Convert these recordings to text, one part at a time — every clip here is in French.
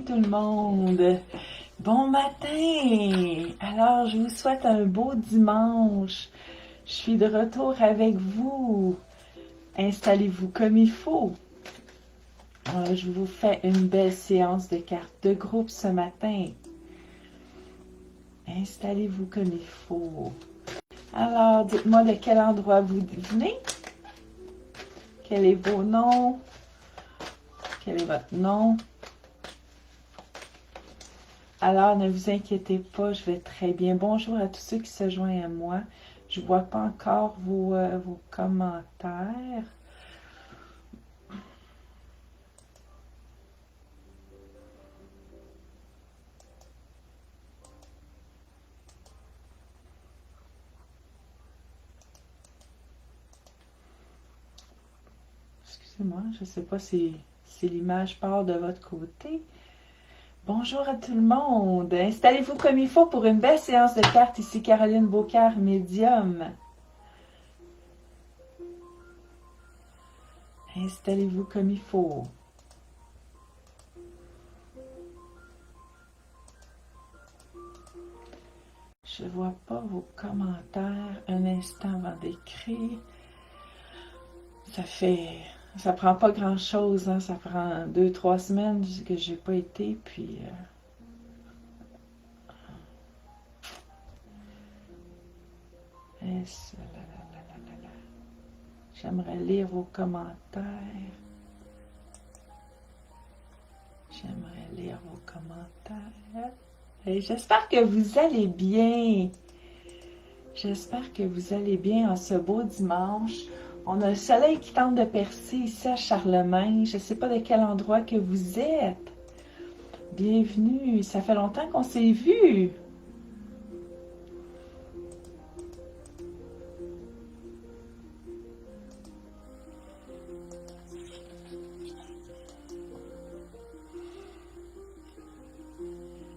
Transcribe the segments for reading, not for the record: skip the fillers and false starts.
tout le monde. Bon matin. Alors, je vous souhaite un beau dimanche. Je suis de retour avec vous. Installez-vous comme il faut. Je vous fais une belle séance de cartes de groupe ce matin. Installez-vous comme il faut. Alors, dites-moi de quel endroit vous venez. Quel est vos noms? Quel est votre nom? Alors, ne vous inquiétez pas, je vais très bien. Bonjour à tous ceux qui se joignent à moi. Je ne vois pas encore vos commentaires. Excusez-moi, je ne sais pas si l'image part de votre côté. Bonjour à tout le monde. Installez-vous comme il faut pour une belle séance de cartes. Ici Caroline Beaucaire, médium. Installez-vous comme il faut. Je ne vois pas vos commentaires. Un instant avant d'écrire. Ça prend pas grand-chose, hein? Ça prend 2-3 semaines que j'ai pas été, puis... J'aimerais lire vos commentaires. J'aimerais lire vos commentaires. Et j'espère que vous allez bien. J'espère que vous allez bien en ce beau dimanche. On a le soleil qui tente de percer ici à Charlemagne. Je ne sais pas de quel endroit que vous êtes. Bienvenue. Ça fait longtemps qu'on s'est vus.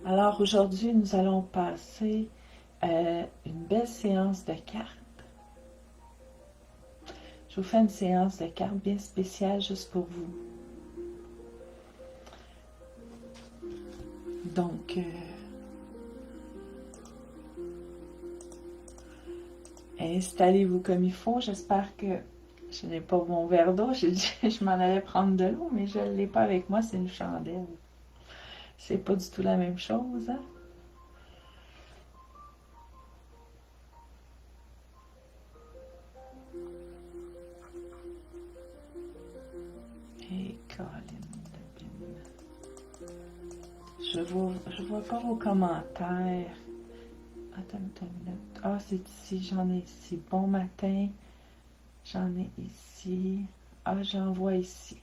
Alors aujourd'hui, nous allons passer une belle séance de cartes. Je vous fais une séance de cartes bien spéciale juste pour vous. Donc, installez-vous comme il faut. J'espère que je n'ai pas mon verre d'eau. J'ai dit je m'en allais prendre de l'eau, mais je ne l'ai pas avec moi, c'est une chandelle. C'est pas du tout la même chose, hein? Et Colin, je vois pas vos commentaires. Attends une minute. Ah, c'est ici, j'en ai ici. Bon matin. J'en ai ici. Ah, j'en vois ici.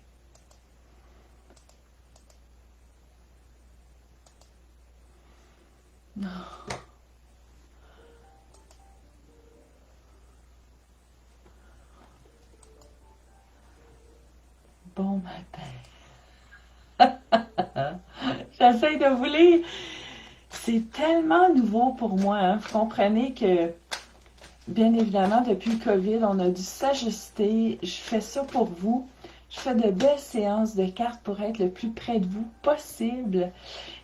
Non. Bon matin. J'essaie de vous lire. C'est tellement nouveau pour moi. Hein. Vous comprenez que, bien évidemment, depuis le COVID, on a dû s'ajuster. Je fais ça pour vous. Je fais de belles séances de cartes pour être le plus près de vous possible.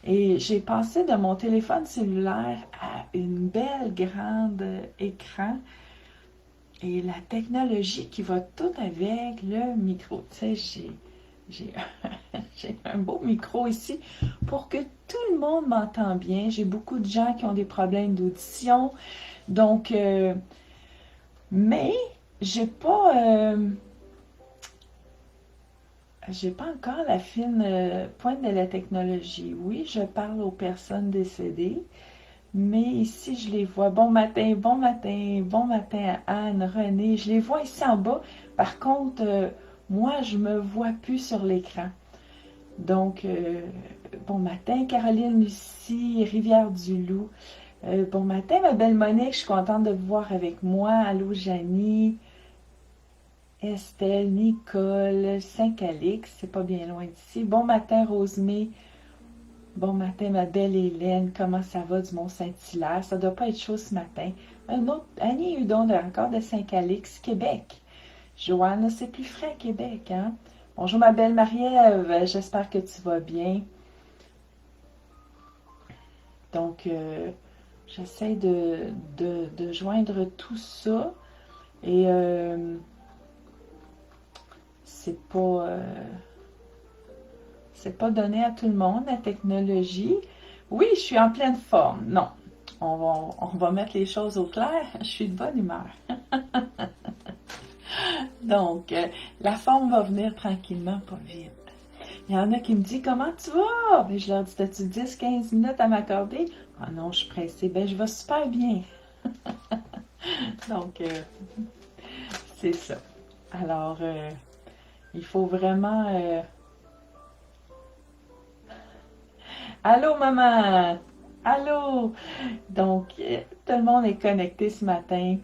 Et j'ai passé de mon téléphone cellulaire à une belle grande écran. Et la technologie qui va tout avec le micro. Tu sais, j'ai un beau micro ici pour que tout le monde m'entende bien. J'ai beaucoup de gens qui ont des problèmes d'audition. Donc, mais j'ai pas encore la fine pointe de la technologie. Oui, je parle aux personnes décédées. Mais ici, je les vois. Bon matin, bon matin, bon matin à Anne, René. Je les vois ici en bas. Par contre, moi, je me vois plus sur l'écran. Donc, bon matin, Caroline, Lucie, Rivière-du-Loup. Bon matin, ma belle Monique. Je suis contente de vous voir avec moi. Allô, Janie. Estelle, Nicole, Saint-Calix. C'est pas bien loin d'ici. Bon matin, Rosemée. Bon matin, ma belle Hélène, comment ça va du Mont-Saint-Hilaire? Ça doit pas être chaud ce matin. Un autre, Annie Hudon, encore de Saint-Calix, Québec. Joanne, c'est plus frais à Québec, hein? Bonjour, ma belle Marie-Ève, j'espère que tu vas bien. Donc, j'essaie de joindre tout ça. Et c'est pas donné à tout le monde, la technologie. Oui, je suis en pleine forme. Non, on va mettre les choses au clair. Je suis de bonne humeur. Donc, la forme va venir tranquillement, pas vite. Il y en a qui me disent, comment tu vas? Ben, je leur dis, as-tu 10-15 minutes à m'accorder? Ah non, je suis pressée. Ben, je vais super bien. Donc, c'est ça. Alors, il faut vraiment... Allô, maman! Allô! Donc, tout le monde est connecté ce matin.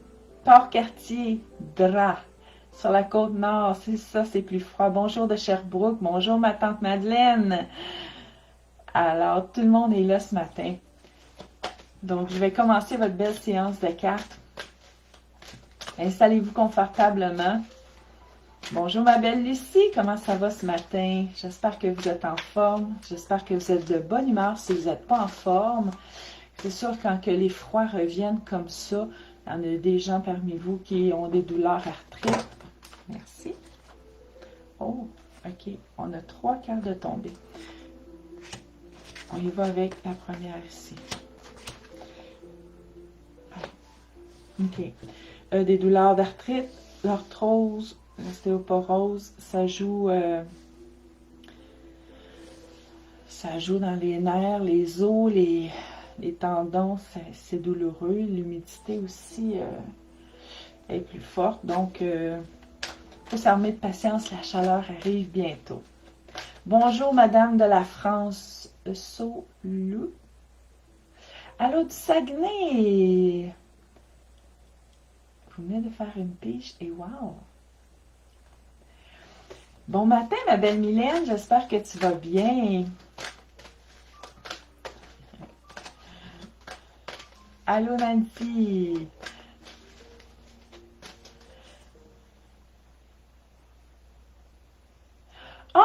Port-Cartier, Drap, sur la côte nord, c'est ça, c'est plus froid. Bonjour de Sherbrooke, bonjour ma tante Madeleine. Alors, tout le monde est là ce matin. Donc, je vais commencer votre belle séance de cartes. Installez-vous confortablement. Bonjour ma belle Lucie, comment ça va ce matin? J'espère que vous êtes en forme. J'espère que vous êtes de bonne humeur si vous n'êtes pas en forme. C'est sûr, quand que les froids reviennent comme ça, il y en a des gens parmi vous qui ont des douleurs arthrite. Merci. Oh, ok. On a 3 cartes de tombée. On y va avec la première ici. Ok. Des douleurs d'arthrite, l'arthrose, l'ostéoporose, ça joue dans les nerfs, les os, les tendons, c'est douloureux. L'humidité aussi est plus forte. Donc, il faut s'armer de patience, la chaleur arrive bientôt. Bonjour, Madame de la France, Solou. Allô du Saguenay! Vous venez de faire une pige et wow! Bon matin, ma belle Mylène, j'espère que tu vas bien. Allô Nancy! Ah,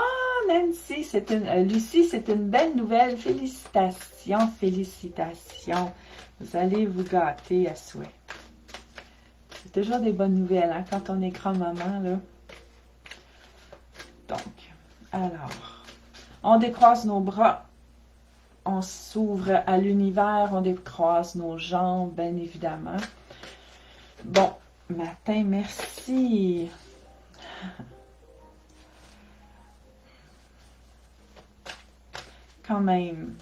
Nancy, Lucie, c'est une belle nouvelle. Félicitations, félicitations. Vous allez vous gâter à souhait. C'est toujours des bonnes nouvelles, hein, quand on est grand-maman, là. Donc, alors, on décroise nos bras, on s'ouvre à l'univers, on décroise nos jambes, bien évidemment. Bon, matin, merci. Quand même,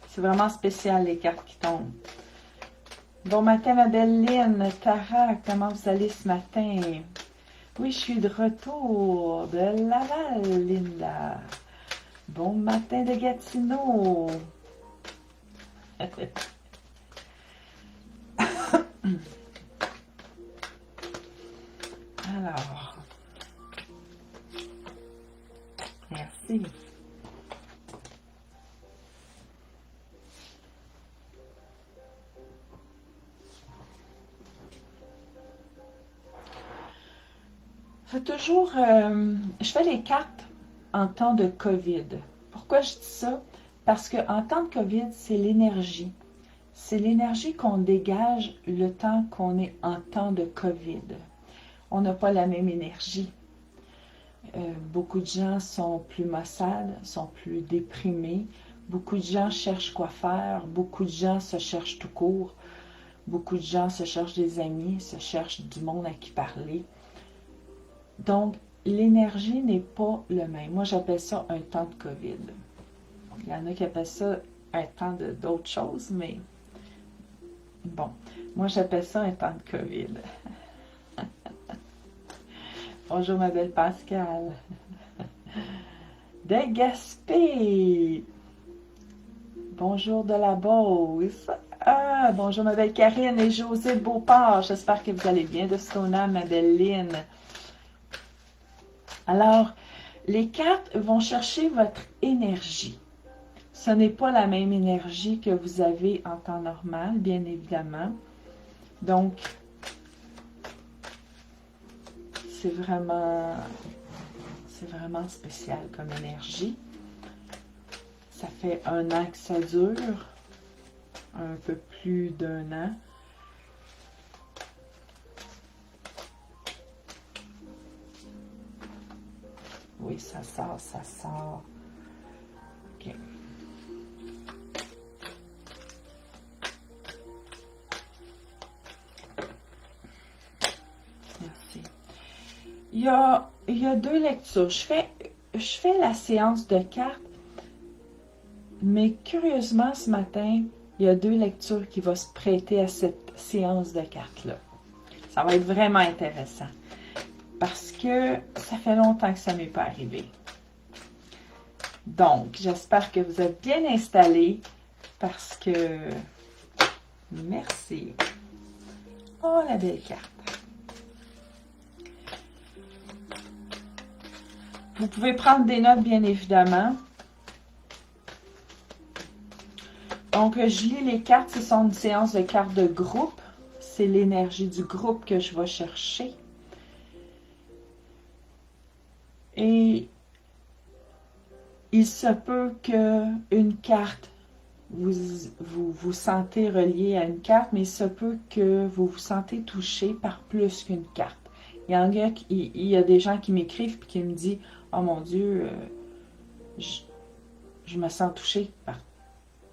c'est vraiment spécial les cartes qui tombent. Bon matin, ma belle Lynn, Tara, comment vous allez ce matin? Oui, je suis de retour de Laval, Linda. Bon matin de Gatineau. Alors, merci. C'est toujours, je fais les cartes en temps de COVID. Pourquoi je dis ça? Parce qu'en temps de COVID, c'est l'énergie. C'est l'énergie qu'on dégage le temps qu'on est en temps de COVID. On n'a pas la même énergie. Beaucoup de gens sont plus maussades, sont plus déprimés. Beaucoup de gens cherchent quoi faire. Beaucoup de gens se cherchent tout court. Beaucoup de gens se cherchent des amis, se cherchent du monde à qui parler. Donc, l'énergie n'est pas le même. Moi, j'appelle ça un temps de COVID. Il y en a qui appellent ça un temps d'autres choses, mais bon, moi, j'appelle ça un temps de COVID. Bonjour, ma belle Pascale. De Gaspé. Bonjour de la Beauce. Ah, bonjour, ma belle Karine et José Beauport. J'espère que vous allez bien de Stona, ma belle Lynn. Alors, les cartes vont chercher votre énergie. Ce n'est pas la même énergie que vous avez en temps normal, bien évidemment. Donc, c'est vraiment spécial comme énergie. ça fait 1 an que ça dure. Un peu plus d'1 an. Oui, ça sort, ça sort. OK. Merci. Il y a 2 lectures. Je fais la séance de cartes, mais curieusement, ce matin, il y a 2 lectures qui vont se prêter à cette séance de cartes-là. Ça va être vraiment intéressant. Parce que ça fait longtemps que ça ne m'est pas arrivé. Donc, j'espère que vous êtes bien installés parce que... Merci. Oh, la belle carte. Vous pouvez prendre des notes, bien évidemment. Donc, je lis les cartes. Ce sont une séance de cartes de groupe. C'est l'énergie du groupe que je vais chercher. Et il se peut qu'une carte, vous sentez relié à une carte, mais il se peut que vous vous sentez touché par plus qu'une carte. Il y a des gens qui m'écrivent et qui me disent « Oh mon Dieu, je me sens touché par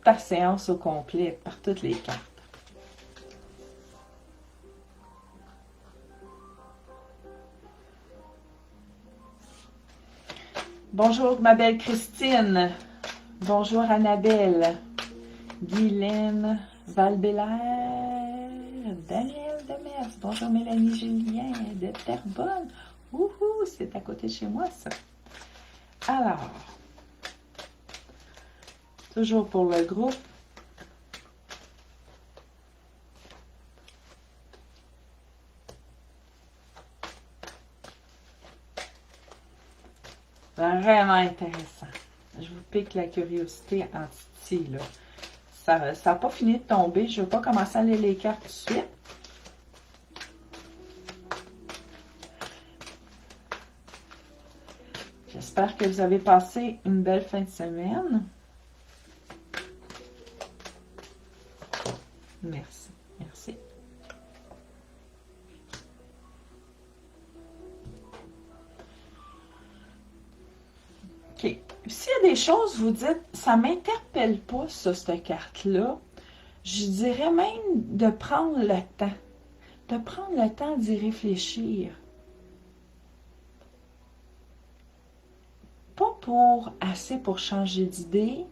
ta séance au complet, par toutes les cartes. » Bonjour ma belle Christine. Bonjour Annabelle. Guylaine Valbelaire. Daniel Demers. Bonjour Mélanie Julien de Terrebonne. Wouhou, c'est à côté de chez moi ça. Alors, toujours pour le groupe. Vraiment intéressant. Je vous pique la curiosité en titi, là. Ça n'a pas fini de tomber. Je ne veux pas commencer à lire les cartes tout de suite. J'espère que vous avez passé une belle fin de semaine. Merci. Merci. OK. S'il y a des choses, vous dites, ça ne m'interpelle pas, ça, cette carte-là, je dirais même de prendre le temps. De prendre le temps d'y réfléchir. Pas assez pour changer d'idée,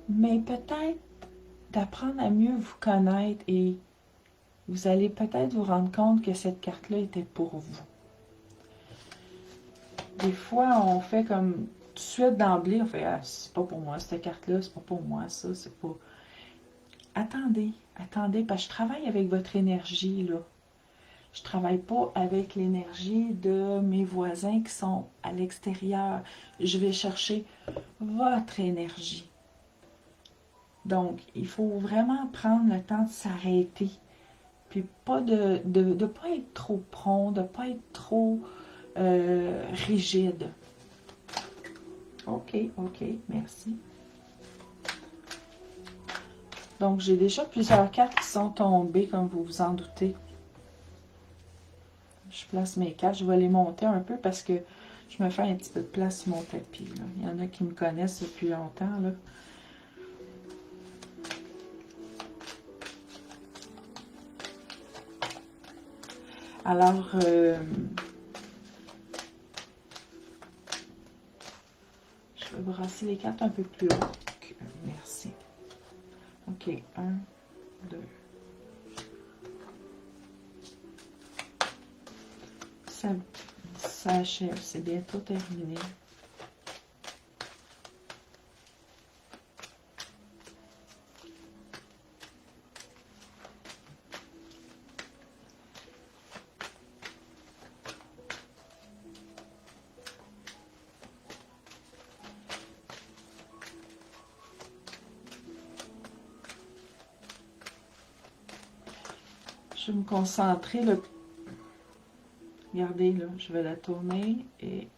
mais peut-être d'apprendre à mieux vous connaître et vous allez peut-être vous rendre compte que cette carte-là était pour vous. Des fois, on fait comme tout de suite d'emblée, on fait « Ah, c'est pas pour moi, cette carte-là, c'est pas pour moi, ça, c'est pas... » Attendez, parce que je travaille avec votre énergie, là. Je ne travaille pas avec l'énergie de mes voisins qui sont à l'extérieur. Je vais chercher votre énergie. Donc, il faut vraiment prendre le temps de s'arrêter. Puis pas de pas être trop prompt, de ne pas être trop rigide. OK, merci. Donc, j'ai déjà plusieurs cartes qui sont tombées, comme vous vous en doutez. Je place mes cartes. Je vais les monter un peu parce que je me fais un petit peu de place sur mon tapis. Là. Il y en a qui me connaissent depuis longtemps. Là. Alors, je vais brasser les cartes un peu plus haut. Merci. OK, 1, 2. Ça achève, c'est bientôt terminé. Je vais me concentrer. Regardez, là, je vais la tourner et...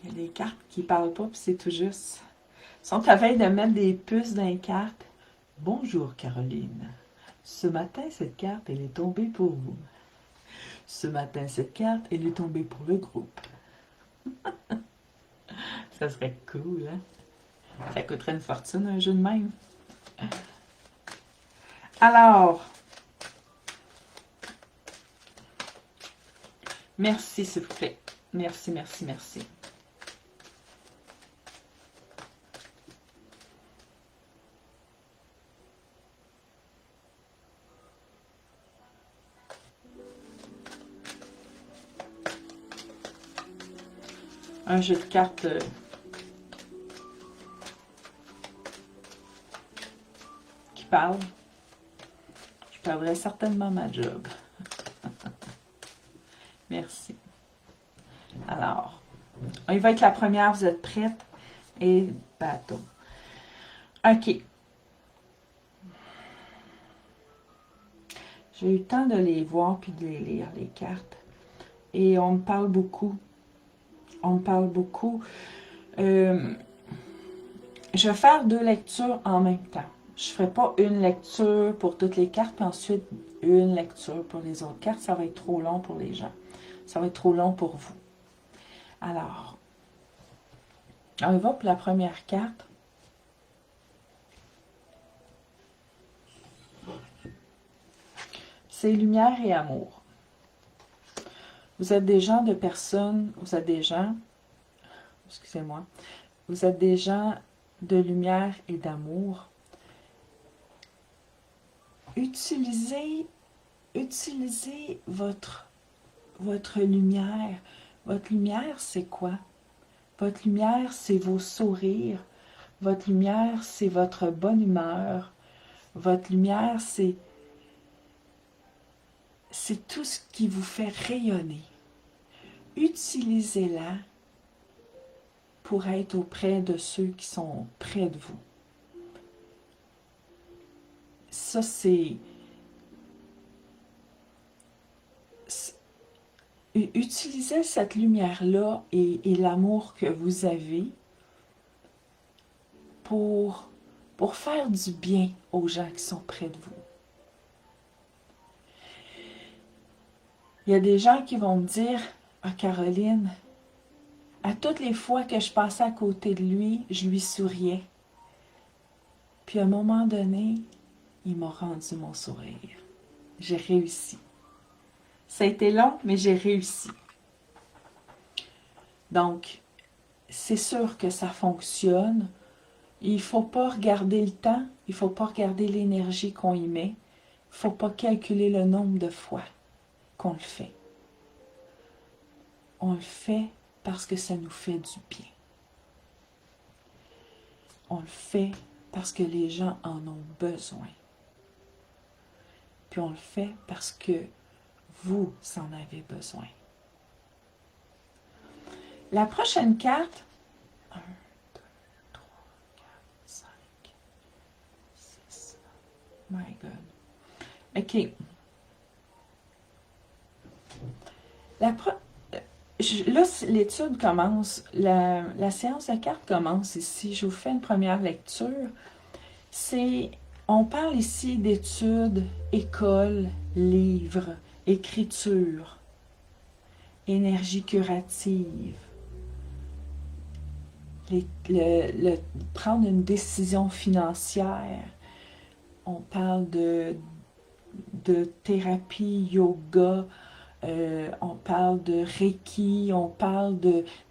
Il y a des cartes qui parlent pas, puis c'est tout juste. Ils sont à veille de mettre des puces dans les cartes. Bonjour Caroline. Ce matin, cette carte, elle est tombée pour vous. Ce matin, cette carte, elle est tombée pour le groupe. Ça serait cool, hein? Ça coûterait une fortune, un jeu de même. Alors, merci, s'il vous plaît. Merci, merci, merci. Un jeu de cartes qui parle. Je perdrais certainement ma job. Merci. Alors, il va être la première, vous êtes prête? Et bateau. OK. J'ai eu le temps de les voir puis de les lire, les cartes. Et on me parle beaucoup. On me parle beaucoup. Je vais faire 2 lectures en même temps. Je ne ferai pas une lecture pour toutes les cartes, puis ensuite une lecture pour les autres cartes. Ça va être trop long pour les gens. Ça va être trop long pour vous. Alors, on va pour la première carte. C'est lumière et amour. Vous êtes des gens de personnes, vous êtes des gens, excusez-moi, vous êtes des gens de lumière et d'amour. Utilisez votre lumière. Votre lumière, c'est quoi? Votre lumière, c'est vos sourires. Votre lumière, c'est votre bonne humeur. Votre lumière, c'est tout ce qui vous fait rayonner. Utilisez-la pour être auprès de ceux qui sont près de vous. Ça, c'est... Utilisez cette lumière-là et l'amour que vous avez pour faire du bien aux gens qui sont près de vous. Il y a des gens qui vont me dire « Ah, Caroline, à toutes les fois que je passais à côté de lui, je lui souriais. Puis à un moment donné, il m'a rendu mon sourire. J'ai réussi. Ça a été long, mais j'ai réussi. » Donc, c'est sûr que ça fonctionne. Il ne faut pas regarder le temps, il ne faut pas regarder l'énergie qu'on y met. Il ne faut pas calculer le nombre de fois qu'on le fait. On le fait parce que ça nous fait du bien. On le fait parce que les gens en ont besoin. Puis on le fait parce que vous en avez besoin. La prochaine carte, 1, 2, 3, 4, 5, 6. My God. OK. Là, l'étude commence. La séance de cartes commence ici. Je vous fais une première lecture. On parle ici d'études, école, livres, écriture, énergie curative, prendre une décision financière. On parle de thérapie, yoga, on parle de Reiki, on parle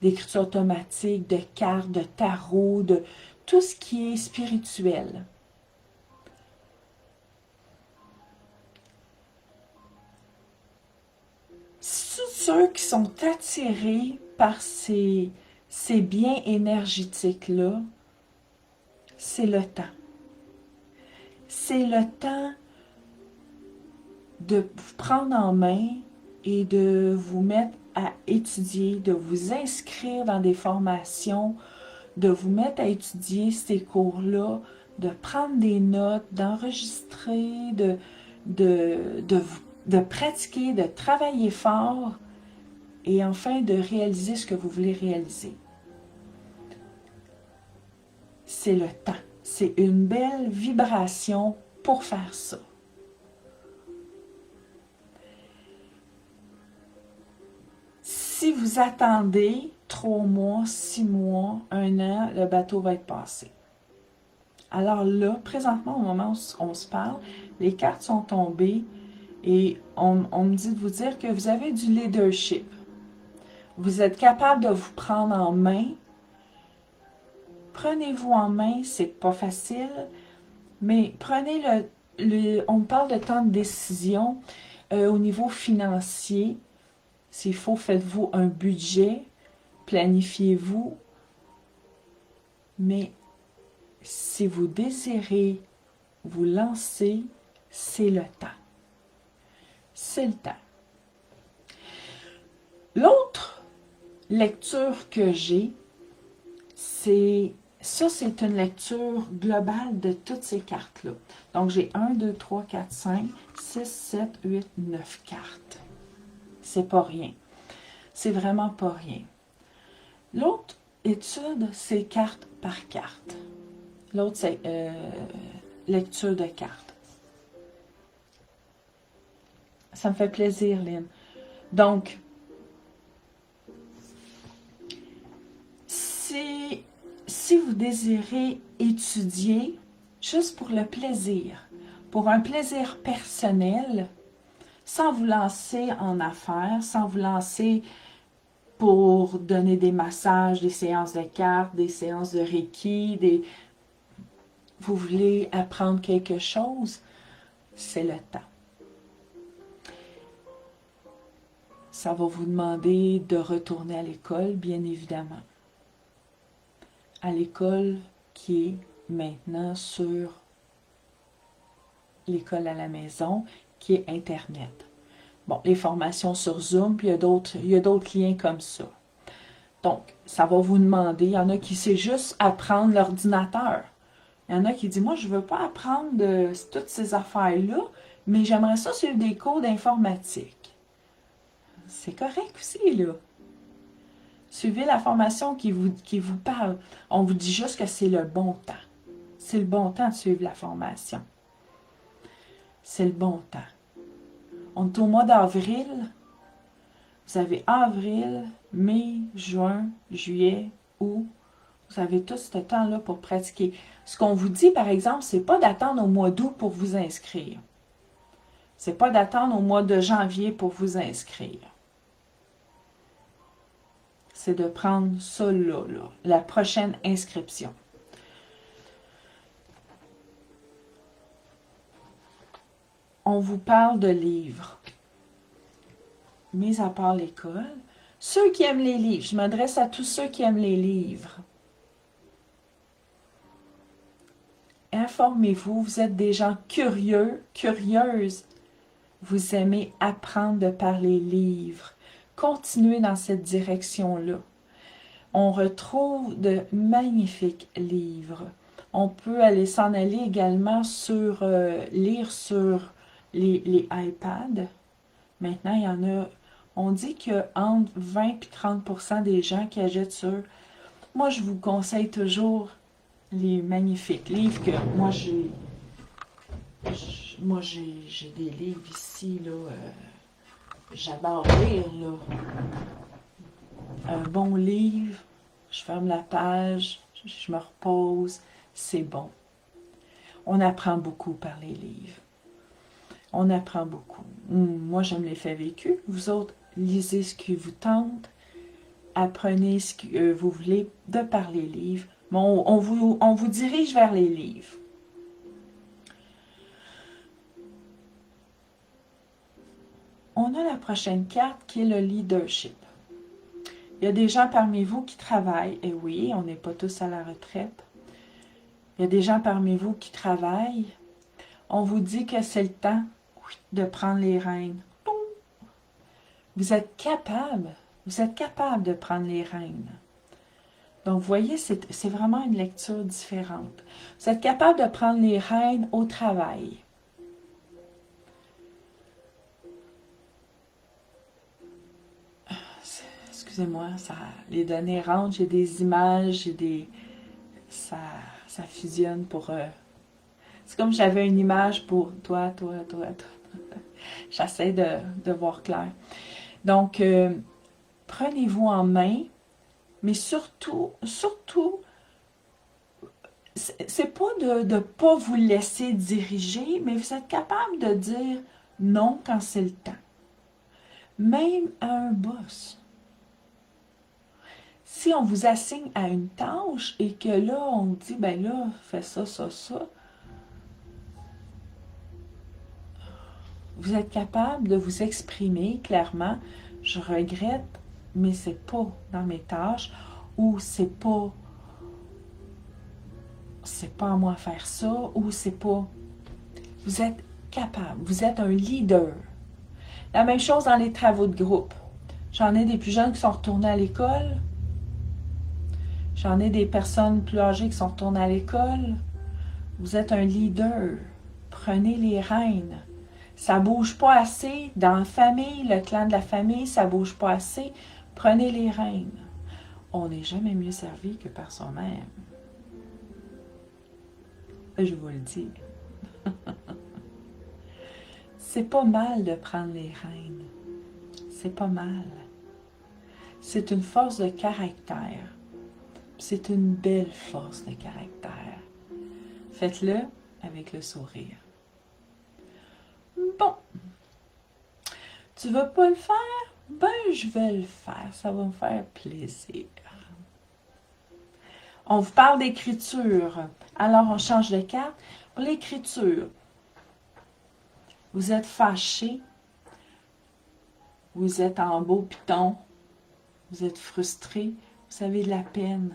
d'écriture automatique, de cartes, de tarot, de tout ce qui est spirituel. Ceux qui sont attirés par ces biens énergétiques-là, c'est le temps. C'est le temps de vous prendre en main et de vous mettre à étudier, de vous inscrire dans des formations, de vous mettre à étudier ces cours-là, de prendre des notes, d'enregistrer, de pratiquer, de travailler fort et enfin de réaliser ce que vous voulez réaliser. c'est le temps. C'est une belle vibration pour faire ça. Si vous attendez 3 mois, 6 mois, 1 an, le bateau va être passé. Alors là, présentement, au moment où on se parle, les cartes sont tombées et on me dit de vous dire que vous avez du leadership. Vous êtes capable de vous prendre en main. Prenez-vous en main, c'est pas facile, mais prenez on parle de temps de décision au niveau financier. S'il faut, faites-vous un budget, planifiez-vous, mais si vous désirez vous lancer, c'est le temps. C'est le temps. L'autre lecture que j'ai, c'est une lecture globale de toutes ces cartes-là. Donc, j'ai 1, 2, 3, 4, 5, 6, 7, 8, 9 cartes. C'est pas rien. C'est vraiment pas rien. L'autre étude, c'est carte par carte. L'autre, c'est lecture de cartes. Ça me fait plaisir, Lynn. Donc, si vous désirez étudier juste pour le plaisir, pour un plaisir personnel, sans vous lancer en affaires, sans vous lancer pour donner des massages, des séances de cartes, des séances de Reiki, vous voulez apprendre quelque chose, c'est le temps. Ça va vous demander de retourner à l'école, bien évidemment. À l'école qui est maintenant sur l'école à la maison, qui est Internet. Bon, les formations sur Zoom, puis il y a d'autres liens comme ça. Donc, ça va vous demander, il y en a qui sait juste apprendre l'ordinateur. Il y en a qui disent, moi, je ne veux pas apprendre toutes ces affaires-là, mais j'aimerais ça suivre des cours d'informatique. C'est correct aussi, là. Suivez la formation qui vous parle. On vous dit juste que c'est le bon temps. C'est le bon temps de suivre la formation. C'est le bon temps. On est au mois d'avril. Vous avez avril, mai, juin, juillet, août. Vous avez tout ce temps-là pour pratiquer. Ce qu'on vous dit, par exemple, c'est pas d'attendre au mois d'août pour vous inscrire. C'est pas d'attendre au mois de janvier pour vous inscrire. C'est de prendre ça là, la prochaine inscription. On vous parle de livres. Mis à part l'école, ceux qui aiment les livres, je m'adresse à tous ceux qui aiment les livres. Informez-vous, vous êtes des gens curieux, curieuses. Vous aimez apprendre de par les livres. Continuez dans cette direction-là. On retrouve de magnifiques livres. On peut aller s'en aller également sur lire sur les iPads. Maintenant, il y en a, on dit qu'il y a entre 20 et 30% des gens qui achètent sur. Moi, je vous conseille toujours les magnifiques livres que moi j'ai. J'ai des livres ici, là. J'adore lire, là. Un bon livre, je ferme la page, je me repose, c'est bon. On apprend beaucoup par les livres. On apprend beaucoup. Moi, j'aime les faits vécus. Vous autres, lisez ce qui vous tente. Apprenez ce que vous voulez de par les livres. Bon, on vous dirige vers les livres. On a la prochaine carte qui est le leadership. Il y a des gens parmi vous qui travaillent. Et oui, on n'est pas tous à la retraite. Il y a des gens parmi vous qui travaillent. On vous dit que c'est le temps de prendre les rênes. Vous êtes capable de prendre les rênes. Donc, vous voyez, c'est vraiment une lecture différente. Vous êtes capable de prendre les rênes au travail. Excusez-moi, les données rentrent, j'ai des images, j'ai des... ça fusionne pour... c'est comme j'avais une image pour toi, toi, toi, toi. J'essaie de voir clair. Donc, prenez-vous en main, mais surtout, c'est pas de ne pas vous laisser diriger, mais vous êtes capable de dire non quand c'est le temps. Même à un boss. Si on vous assigne à une tâche et que là, on dit, ben là, fais ça, ça, ça, vous êtes capable de vous exprimer clairement, je regrette, mais c'est pas dans mes tâches, ou c'est pas à moi faire ça, ou c'est pas... Vous êtes capable, vous êtes un leader. La même chose dans les travaux de groupe. J'en ai des plus jeunes qui sont retournés à l'école. J'en ai des personnes plus âgées qui sont retournées à l'école. Vous êtes un leader. Prenez les rênes. Ça bouge pas assez. Dans la famille, le clan de la famille, ça bouge pas assez. Prenez les rênes. On n'est jamais mieux servi que par soi-même. Je vous le dis. C'est pas mal de prendre les rênes. C'est pas mal. C'est une force de caractère. C'est une belle force de caractère. Faites-le avec le sourire. Bon. Tu veux pas le faire? Ben, je vais le faire. Ça va me faire plaisir. On vous parle d'écriture. Alors, on change de carte. Pour l'écriture, vous êtes fâché. Vous êtes en beau piton. Vous êtes frustré. Vous avez de la peine.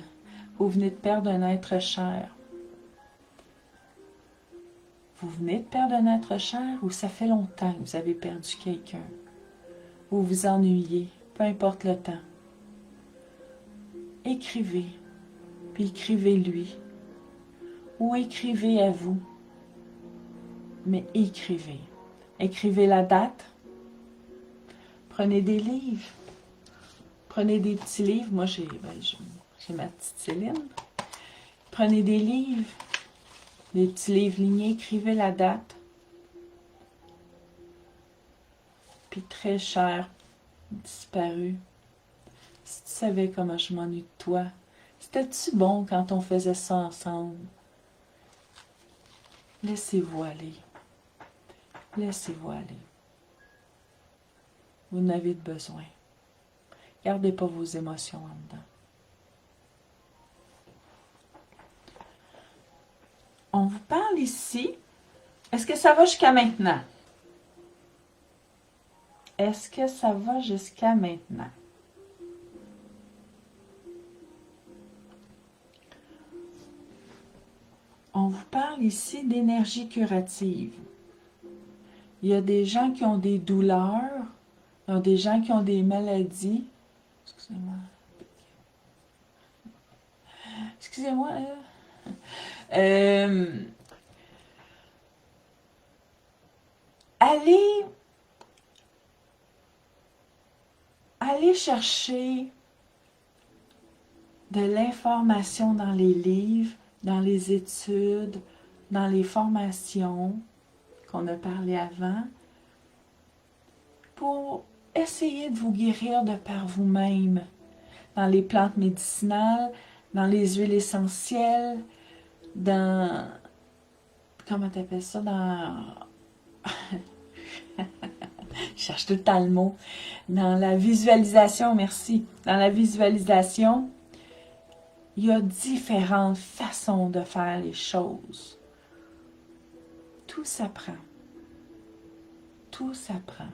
Vous venez de perdre un être cher. Vous venez de perdre un être cher ou ça fait longtemps que vous avez perdu quelqu'un. Vous vous ennuyez, peu importe le temps. Écrivez, puis écrivez-lui. Ou écrivez à vous. Mais écrivez. Écrivez la date. Prenez des livres. Prenez des petits livres. Moi, j'ai ma petite Céline. Prenez des livres. Des petits livres lignés. Écrivez la date. Puis très cher, disparu. Si tu savais comment je m'ennuie de toi. C'était-tu bon quand on faisait ça ensemble? Laissez-vous aller. Laissez-vous aller. Vous en avez besoin. Gardez pas vos émotions en dedans. On vous parle ici. Est-ce que ça va jusqu'à maintenant? Est-ce que ça va jusqu'à maintenant? On vous parle ici d'énergie curative. Il y a des gens qui ont des douleurs, il y a des gens qui ont des maladies. Excusez-moi. Excusez-moi. Allez chercher de l'information dans les livres, dans les études, dans les formations qu'on a parlé avant, pour essayer de vous guérir de par vous-même, dans les plantes médicinales, dans les huiles essentielles, dans... Comment t'appelles ça? Dans... Je cherche tout le temps le mot. Dans la visualisation, merci. Dans la visualisation, il y a différentes façons de faire les choses. Tout s'apprend. Tout s'apprend.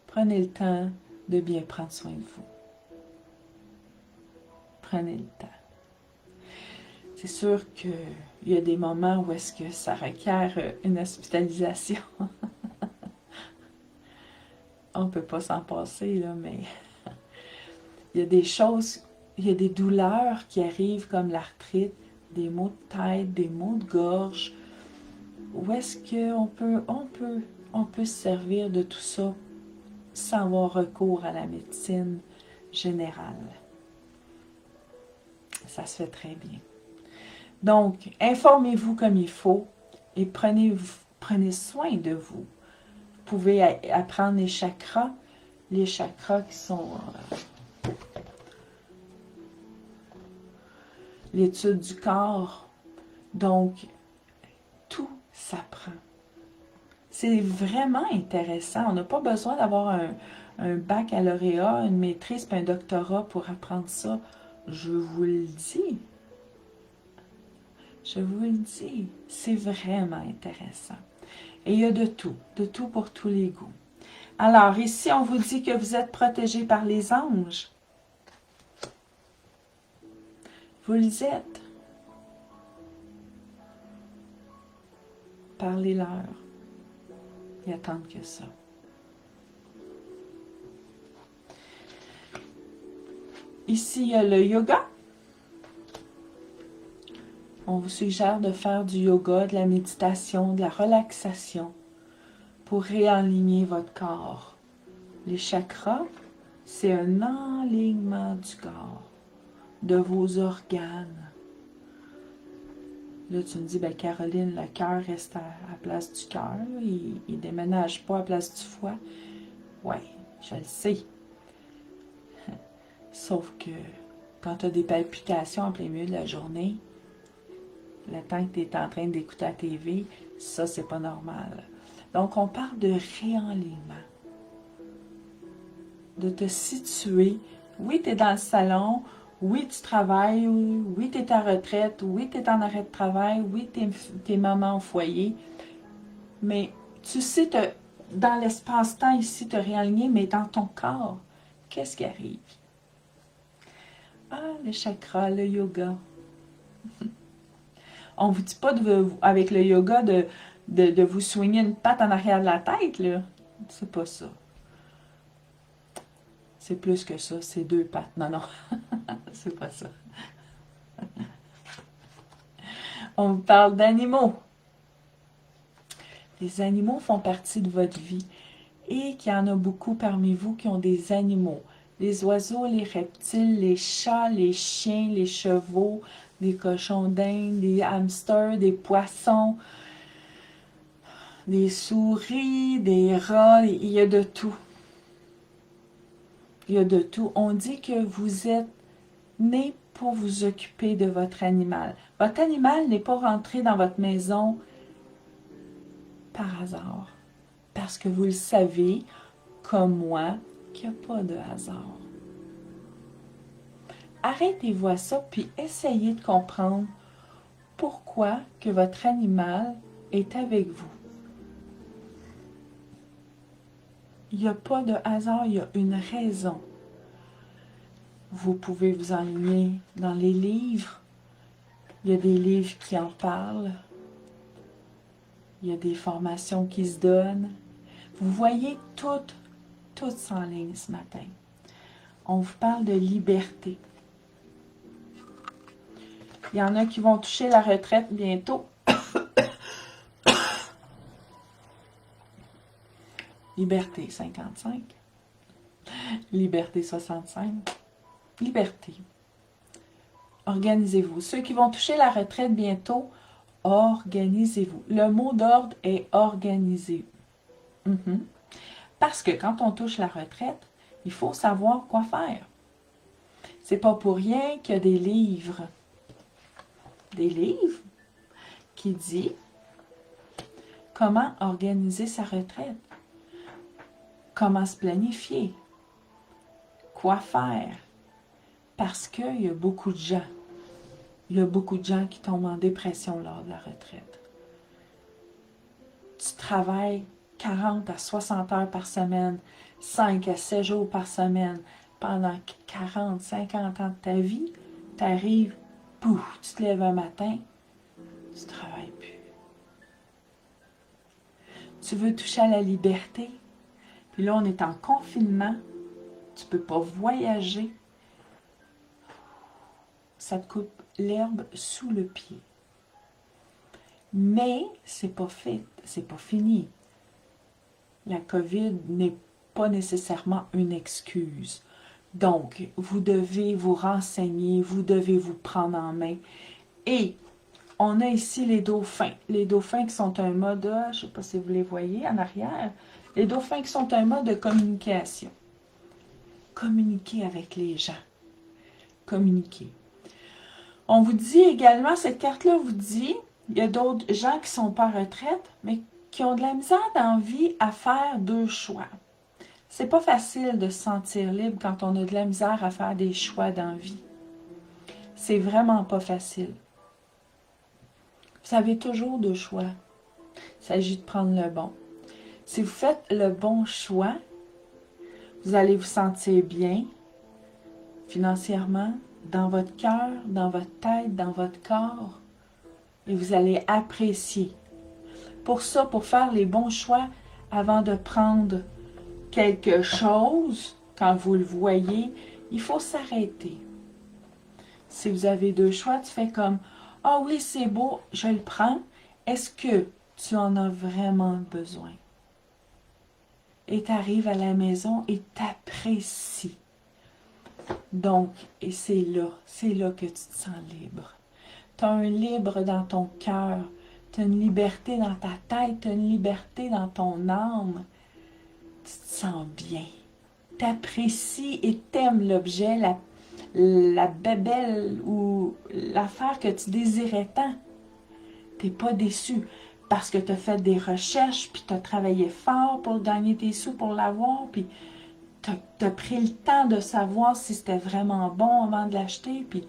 Prenez le temps de bien prendre soin de vous. Prenez le temps. C'est sûr qu'il y a des moments où est-ce que ça requiert une hospitalisation. On ne peut pas s'en passer, là, mais il y a des choses, il y a des douleurs qui arrivent comme l'arthrite, des maux de tête, des maux de gorge. Où est-ce qu'on peut se servir de tout ça sans avoir recours à la médecine générale? Ça se fait très bien. Donc, informez-vous comme il faut et prenez soin de vous. Vous pouvez apprendre les chakras qui sont l'étude du corps. Donc, tout s'apprend. C'est vraiment intéressant. On n'a pas besoin d'avoir un baccalauréat, une maîtrise, puis un doctorat pour apprendre ça. Je vous le dis. Je vous le dis. C'est vraiment intéressant. Et il y a de tout pour tous les goûts. Alors, ici, on vous dit que vous êtes protégés par les anges. Vous le êtes. Parlez-leur. Ils attendent que ça. Ici, il y a le yoga. On vous suggère de faire du yoga, de la méditation, de la relaxation pour réaligner votre corps. Les chakras, c'est un enlignement du corps, de vos organes. Là, tu me dis, ben Caroline, le cœur reste à la place du cœur. Il ne déménage pas à la place du foie. Oui, je le sais. Sauf que quand tu as des palpitations en plein milieu de la journée, le temps que tu es en train d'écouter la TV, ça, c'est pas normal. Donc, on parle de réalignement. De te situer. Oui, tu es dans le salon. Oui, tu travailles. Oui, tu es en retraite. Oui, tu es en arrêt de travail. Oui, tu es maman au foyer. Mais tu sais, dans l'espace-temps ici, te réaligner, mais dans ton corps, qu'est-ce qui arrive? Ah, le chakra, le yoga. On ne vous dit pas, avec le yoga, de vous soigner une patte en arrière de la tête, là. C'est pas ça. C'est plus que ça, c'est 2 pattes. Non, non, c'est pas ça. On vous parle d'animaux. Les animaux font partie de votre vie et qu'il y en a beaucoup parmi vous qui ont des animaux. Les oiseaux, les reptiles, les chats, les chiens, les chevaux, des cochons d'Inde, des hamsters, des poissons, des souris, des rats, il y a de tout. Il y a de tout. On dit que vous êtes né pour vous occuper de votre animal. Votre animal n'est pas rentré dans votre maison par hasard. Parce que vous le savez, comme moi, qu'il n'y a pas de hasard. Arrêtez-vous à ça, puis essayez de comprendre pourquoi que votre animal est avec vous. Il n'y a pas de hasard, il y a une raison. Vous pouvez vous enligner dans les livres. Il y a des livres qui en parlent. Il y a des formations qui se donnent. Vous voyez, tout s'enligne ce matin. On vous parle de liberté. Il y en a qui vont toucher la retraite bientôt. Liberté 55. Liberté 65. Liberté. Organisez-vous. Ceux qui vont toucher la retraite bientôt, organisez-vous. Le mot d'ordre est organisez. Parce que quand on touche la retraite, il faut savoir quoi faire. C'est pas pour rien qu'il y a des livres. Des livres qui disent comment organiser sa retraite. Comment se planifier. Quoi faire. Parce qu'il y a beaucoup de gens. Il y a beaucoup de gens qui tombent en dépression lors de la retraite. Tu travailles 40 à 60 heures par semaine, 5 à 7 jours par semaine, pendant 40, 50 ans de ta vie, tu arrives, pouf, tu te lèves un matin, tu ne travailles plus. Tu veux toucher à la liberté, puis là on est en confinement, tu ne peux pas voyager, ça te coupe l'herbe sous le pied. Mais c'est pas fait, c'est pas fini. La COVID n'est pas nécessairement une excuse. Donc, vous devez vous renseigner, vous devez vous prendre en main. Et on a ici les dauphins. Les dauphins qui sont un mode, je ne sais pas si vous les voyez en arrière, les dauphins qui sont un mode de communication. Communiquer avec les gens. Communiquer. On vous dit également, cette carte-là vous dit, il y a d'autres gens qui sont pas en retraite, mais qui ont de la misère dans la vie à faire deux choix. C'est pas facile de se sentir libre quand on a de la misère à faire des choix dans la vie. C'est vraiment pas facile. Vous avez toujours deux choix. Il s'agit de prendre le bon. Si vous faites le bon choix, vous allez vous sentir bien financièrement, dans votre cœur, dans votre tête, dans votre corps, et vous allez apprécier. Pour ça, pour faire les bons choix, avant de prendre quelque chose, quand vous le voyez, il faut s'arrêter. Si vous avez deux choix, tu fais comme « Ah oui, c'est beau, je le prends. Est-ce que tu en as vraiment besoin? » Et tu arrives à la maison et t'apprécies. Donc, et c'est là que tu te sens libre. Tu as un libre dans ton cœur, tu as une liberté dans ta tête, tu as une liberté dans ton âme. Tu te sens bien. Tu apprécies et t'aimes l'objet, la bébelle ou l'affaire que tu désirais tant. Tu n'es pas déçu parce que tu as fait des recherches, puis tu as travaillé fort pour gagner tes sous pour l'avoir, puis tu as pris le temps de savoir si c'était vraiment bon avant de l'acheter, puis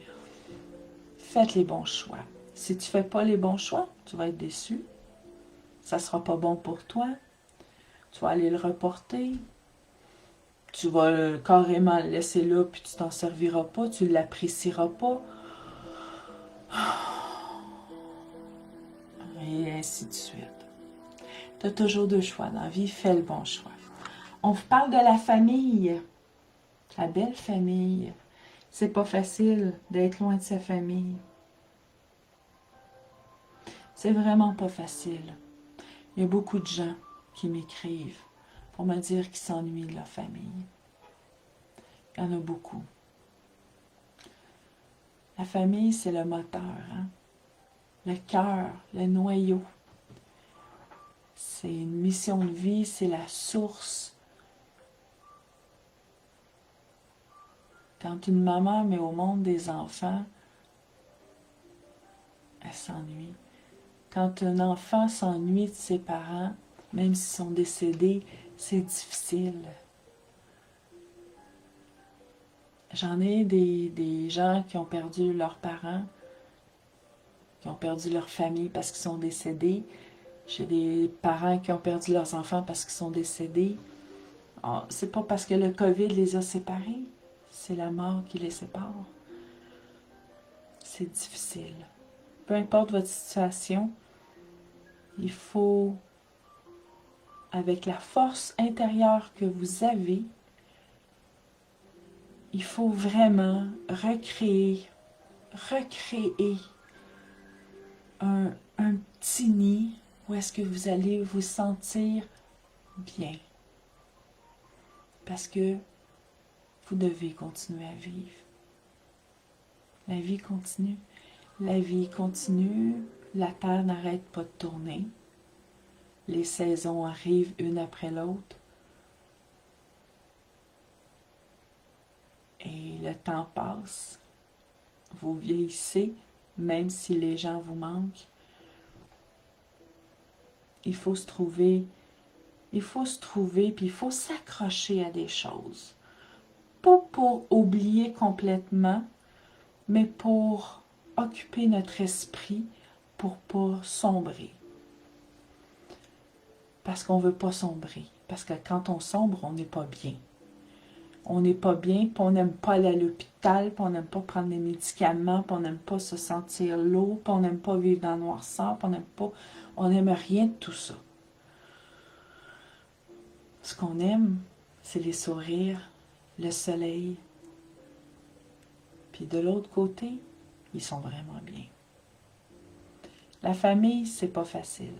faites les bons choix. Si tu ne fais pas les bons choix, tu vas être déçu. Ça ne sera pas bon pour toi. Tu vas aller le reporter. Tu vas carrément le laisser là, puis tu t'en serviras pas, tu ne l'apprécieras pas. Et ainsi de suite. Tu as toujours deux choix dans la vie, fais le bon choix. On vous parle de la famille, la belle famille. C'est pas facile d'être loin de sa famille. C'est vraiment pas facile. Il y a beaucoup de gens qui m'écrivent pour me dire qu'ils s'ennuient de leur famille. Il y en a beaucoup. La famille, c'est le moteur, hein? Le cœur, le noyau. C'est une mission de vie, c'est la source. Quand une maman met au monde des enfants, elle s'ennuie. Quand un enfant s'ennuie de ses parents, même s'ils sont décédés, c'est difficile. J'en ai des gens qui ont perdu leurs parents, qui ont perdu leur famille parce qu'ils sont décédés. J'ai des parents qui ont perdu leurs enfants parce qu'ils sont décédés. Oh, c'est pas parce que le COVID les a séparés, c'est la mort qui les sépare. C'est difficile. Peu importe votre situation, il faut, avec la force intérieure que vous avez, il faut vraiment recréer un petit nid où est-ce que vous allez vous sentir bien. Parce que vous devez continuer à vivre. La vie continue. La vie continue. La Terre n'arrête pas de tourner. Les saisons arrivent une après l'autre. Et le temps passe. Vous vieillissez, même si les gens vous manquent. Il faut se trouver, puis il faut s'accrocher à des choses. Pas pour oublier complètement, mais pour occuper notre esprit, pour pas sombrer. Parce qu'on ne veut pas sombrer. Parce que quand on sombre, on n'est pas bien. On n'est pas bien, puis on n'aime pas aller à l'hôpital, puis on n'aime pas prendre des médicaments, puis on n'aime pas se sentir lourd, puis on n'aime pas vivre dans le noirceur, puis on n'aime rien de tout ça. Ce qu'on aime, c'est les sourires, le soleil. Puis de l'autre côté, ils sont vraiment bien. La famille, c'est pas facile.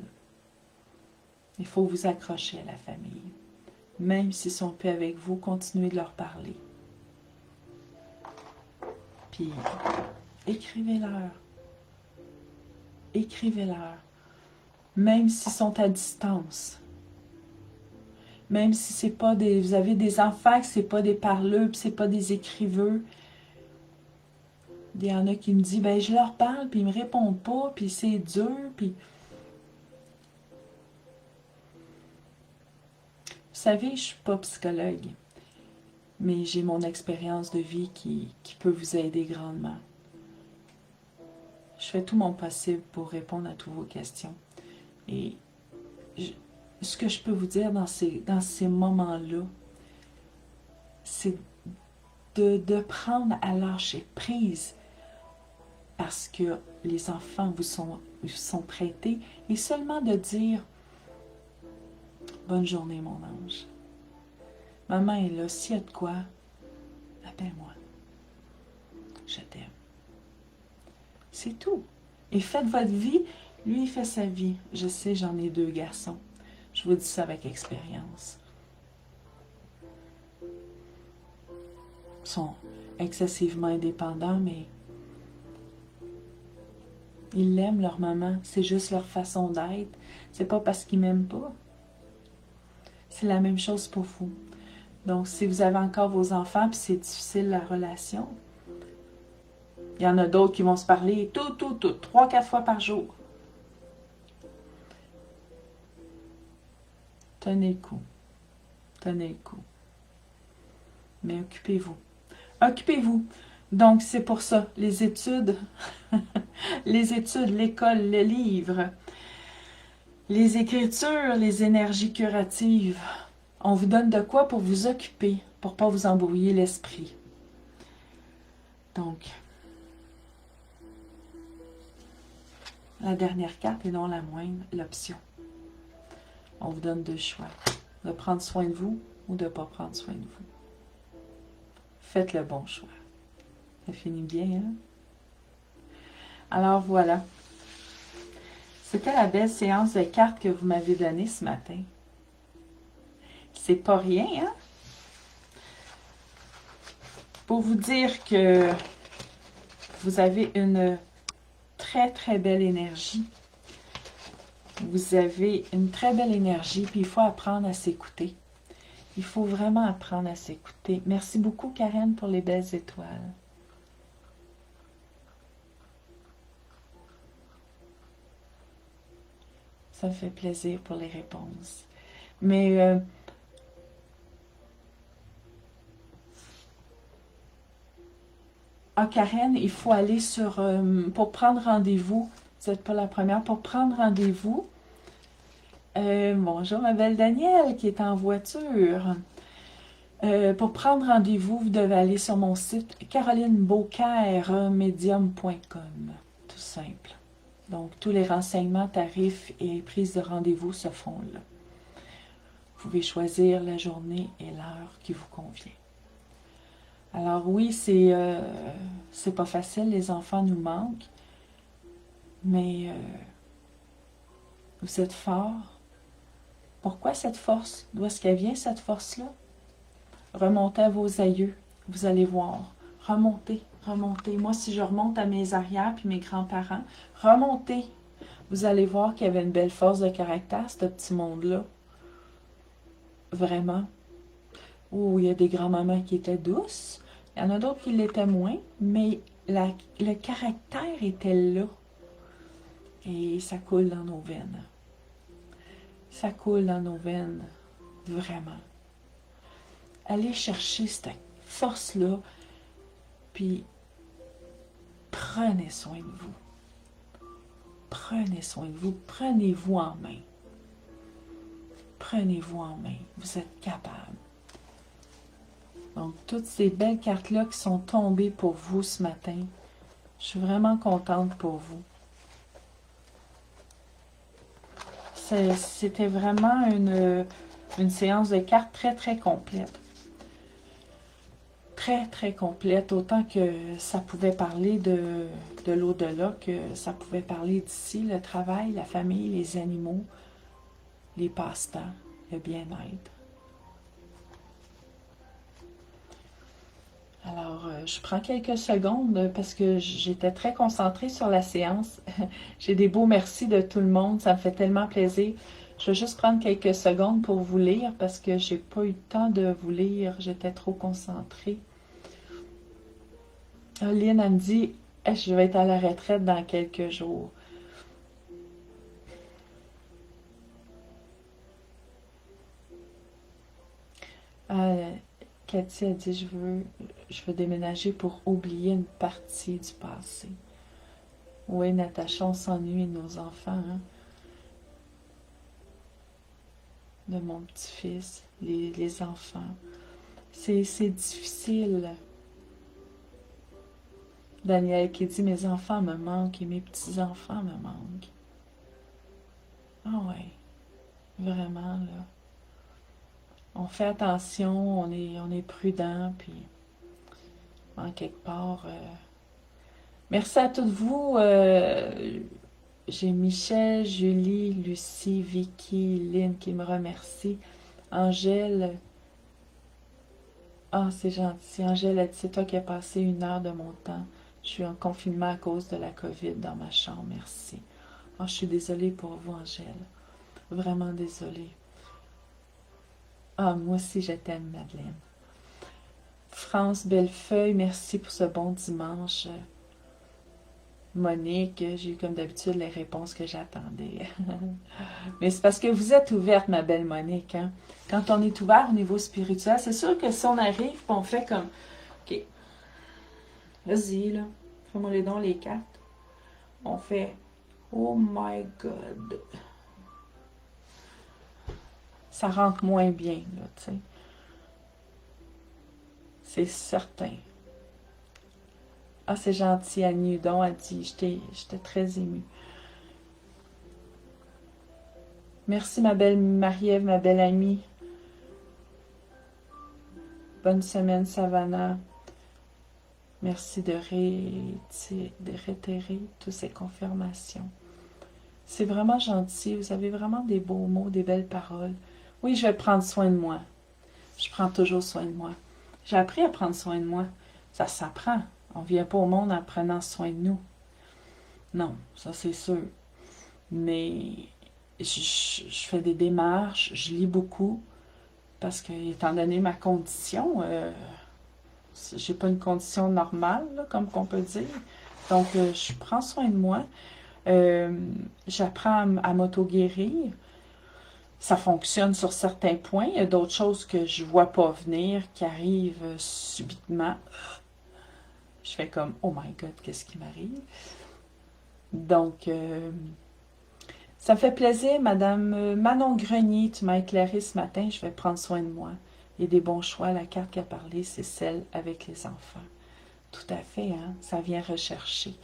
Il faut vous accrocher à la famille. Même s'ils sont plus avec vous, continuez de leur parler. puis écrivez-leur. Écrivez-leur. Même s'ils sont à distance. Même si c'est pas des... Vous avez des enfants que c'est pas des parleux, puis c'est pas des écriveux. Il y en a qui me disent, ben je leur parle, puis ils me répondent pas, puis c'est dur, puis... Vous savez, je suis pas psychologue, mais j'ai mon expérience de vie qui peut vous aider grandement. Je fais tout mon possible pour répondre à toutes vos questions. Et ce que je peux vous dire dans ces moments-là, c'est de prendre à lâcher prise parce que les enfants vous sont prêtés et seulement de dire « Bonne journée, mon ange. Maman est là. S'il y a de quoi, appelle-moi. Je t'aime. » C'est tout. Et faites votre vie. Lui, il fait sa vie. Je sais, j'en ai 2 garçons. Je vous dis ça avec expérience. Ils sont excessivement indépendants, mais ils l'aiment, leur maman. C'est juste leur façon d'être. C'est pas parce qu'ils m'aiment pas. C'est la même chose pour vous. Donc, si vous avez encore vos enfants, puis c'est difficile la relation, il y en a d'autres qui vont se parler 3-4 fois par jour. Tenez le coup. Tenez le coup. Mais occupez-vous. Occupez-vous. Donc, c'est pour ça, les études, l'école, le livre, les écritures, les énergies curatives. On vous donne de quoi pour vous occuper, pour ne pas vous embrouiller l'esprit. Donc, la dernière carte et non la moindre, l'option. On vous donne 2 choix. De prendre soin de vous ou de ne pas prendre soin de vous. Faites le bon choix. Ça finit bien, hein? Alors voilà. C'était la belle séance de cartes que vous m'avez donnée ce matin. C'est pas rien, hein? Pour vous dire que vous avez une très, très belle énergie. Vous avez une très belle énergie, puis il faut apprendre à s'écouter. Il faut vraiment apprendre à s'écouter. Merci beaucoup, Karen, pour les belles étoiles. Ça me fait plaisir pour les réponses. Mais Karen, il faut aller sur... pour prendre rendez-vous, vous n'êtes pas la première, pour prendre rendez-vous. Bonjour, ma belle Danielle, qui est en voiture. Pour prendre rendez-vous, vous devez aller sur mon site carolinebaucaire-medium.com. Tout simple. Donc, tous les renseignements, tarifs et prises de rendez-vous se font là. Vous pouvez choisir la journée et l'heure qui vous convient. Alors oui, c'est pas facile, les enfants nous manquent, mais vous êtes forts. Pourquoi cette force? D'où est-ce qu'elle vient, cette force-là? Remontez à vos aïeux, vous allez voir. Remontez, remontez. Moi, si je remonte à mes arrières puis mes grands-parents, remontez. Vous allez voir qu'il y avait une belle force de caractère, ce petit monde-là. Vraiment. Oh, il y a des grands-mamans qui étaient douces. Il y en a d'autres qui l'étaient moins, mais le caractère était là. Et ça coule dans nos veines. Ça coule dans nos veines. Vraiment. Allez chercher cette force-là, puis prenez soin de vous. Prenez soin de vous. Prenez-vous en main. Prenez-vous en main. Vous êtes capable. Donc, toutes ces belles cartes-là qui sont tombées pour vous ce matin, je suis vraiment contente pour vous. C'était vraiment une séance de cartes très, très complète. Très, très complète. Autant que ça pouvait parler de l'au-delà, que ça pouvait parler d'ici, le travail, la famille, les animaux, les passe-temps, le bien-être. Alors, je prends quelques secondes parce que j'étais très concentrée sur la séance. J'ai des beaux merci de tout le monde, ça me fait tellement plaisir. Je vais juste prendre quelques secondes pour vous lire parce que j'ai pas eu le temps de vous lire, j'étais trop concentrée. Lynn, elle me dit, je vais être à la retraite dans quelques jours. Cathy a dit, je veux déménager pour oublier une partie du passé. Oui, Natacha, on s'ennuie de nos enfants, hein? De mon petit-fils, les enfants. C'est difficile. Daniel qui dit, mes enfants me manquent et mes petits-enfants me manquent. Ah ouais, vraiment, là. On fait attention, on est prudent, puis en quelque part... Merci à toutes vous. J'ai Michel, Julie, Lucie, Vicky, Lynn qui me remercie. Angèle, ah c'est gentil. Angèle a dit, c'est toi qui as passé 1 heure de mon temps. Je suis en confinement à cause de la COVID dans ma chambre, merci. Ah, je suis désolée pour vous, Angèle. Vraiment désolée. Ah, moi aussi, je t'aime, Madeleine. France Bellefeuille, merci pour ce bon dimanche. Monique, j'ai eu comme d'habitude les réponses que j'attendais. Mais c'est parce que vous êtes ouverte, ma belle Monique. Hein? Quand on est ouvert au niveau spirituel, c'est sûr que si on arrive, on fait comme... OK, vas-y, là. Fais-moi les dons, les cartes. On fait... Oh my God. Ça rentre moins bien, là, tu sais. C'est certain. Ah, c'est gentil, Annie Hudon a dit. J'étais très émue. Merci, ma belle Marie-Ève, ma belle amie. Bonne semaine, Savannah. Merci de réitérer toutes ces confirmations. C'est vraiment gentil. Vous avez vraiment des beaux mots, des belles paroles. Oui, je vais prendre soin de moi. Je prends toujours soin de moi. J'ai appris à prendre soin de moi. Ça s'apprend. On ne vient pas au monde en prenant soin de nous. Non, ça c'est sûr. Mais je fais des démarches, je lis beaucoup, parce que, étant donné ma condition, j'ai pas une condition normale, là, comme on peut dire. Donc, je prends soin de moi. J'apprends à m'auto-guérir. Ça fonctionne sur certains points. Il y a d'autres choses que je vois pas venir, qui arrivent subitement. Je fais comme, oh my God, qu'est-ce qui m'arrive? Donc, ça me fait plaisir, Madame Manon Grenier, tu m'as éclairé ce matin, je vais prendre soin de moi. Il y a des bons choix, la carte qui a parlé, c'est celle avec les enfants. Tout à fait, hein? Ça vient rechercher.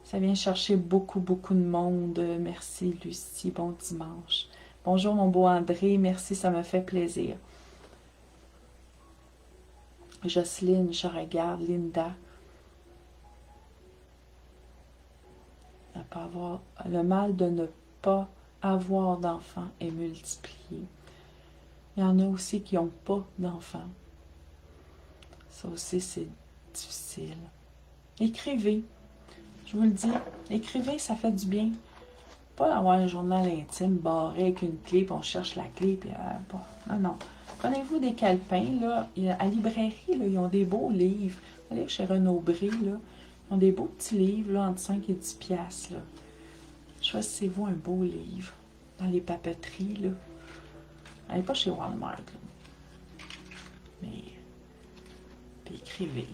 Ça vient chercher beaucoup, beaucoup de monde. Merci, Lucie, bon dimanche. Bonjour, mon beau André, merci, ça me fait plaisir. Jocelyne, je regarde, Linda. Pas avoir, le mal de ne pas avoir d'enfants est multiplié. Il y en a aussi qui n'ont pas d'enfants. Ça aussi, c'est difficile. Écrivez. Je vous le dis, écrivez, ça fait du bien. Pas avoir un journal intime barré avec une clé, puis on cherche la clé, puis non, non. Prenez-vous des calepins, là. À la librairie, là, ils ont des beaux livres. Allez chez Renaud Bré, là. Ils ont des beaux petits livres, là, entre 5 et 10 piastres, là. Choisissez-vous un beau livre. Dans les papeteries, là. Allez pas chez Walmart, là. Mais, puis écrivez.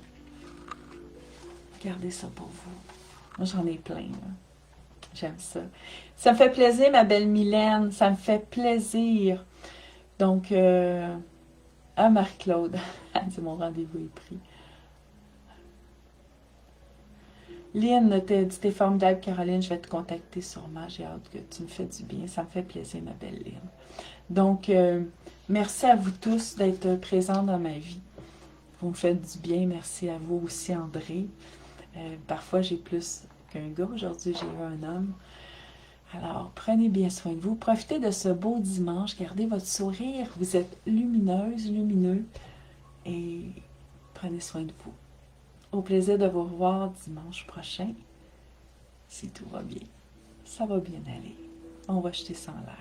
Gardez ça pour vous. Moi, j'en ai plein, là. J'aime ça. Ça me fait plaisir, ma belle Mylène. Ça me fait plaisir. Donc, Marie-Claude. Elle dit, mon rendez-vous est pris. Lynn, t'es formidable, Caroline. Je vais te contacter sûrement. J'ai hâte que tu me fais du bien. Ça me fait plaisir, ma belle Lynn. Donc, merci à vous tous d'être présents dans ma vie. Vous me faites du bien. Merci à vous aussi, André. Parfois, j'ai plus qu'un gars. Aujourd'hui, j'ai eu un homme. Alors, prenez bien soin de vous. Profitez de ce beau dimanche. Gardez votre sourire. Vous êtes lumineuse, lumineux. Et prenez soin de vous. Au plaisir de vous revoir dimanche prochain, si tout va bien. Ça va bien aller. On va jeter ça en l'air.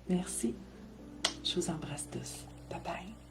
Merci. Je vous embrasse tous. Bye bye.